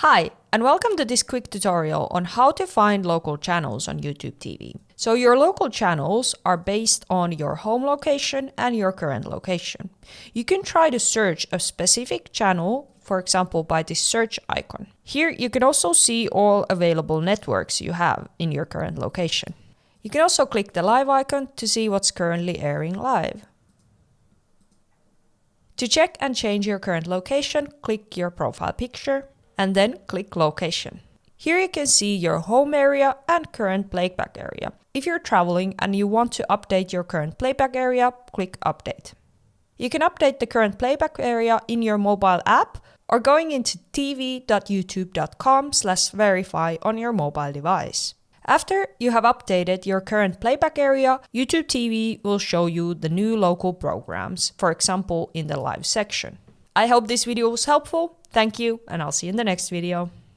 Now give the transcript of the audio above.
Hi, and welcome to this quick tutorial on how to find local channels on YouTube TV. So your local channels are based on your home location and your current location. You can try to search a specific channel, for example, by this search icon. Here you can also see all available networks you have in your current location. You can also click the live icon to see what's currently airing live. To check and change your current location, click your profile picture and then click location. Here you can see your home area and current playback area. If you're traveling and you want to update your current playback area, click update. You can update the current playback area in your mobile app or going into tv.youtube.com/verify on your mobile device. After you have updated your current playback area, YouTube TV will show you the new local programs, for example, in the live section. I hope this video was helpful. Thank you, and I'll see you in the next video.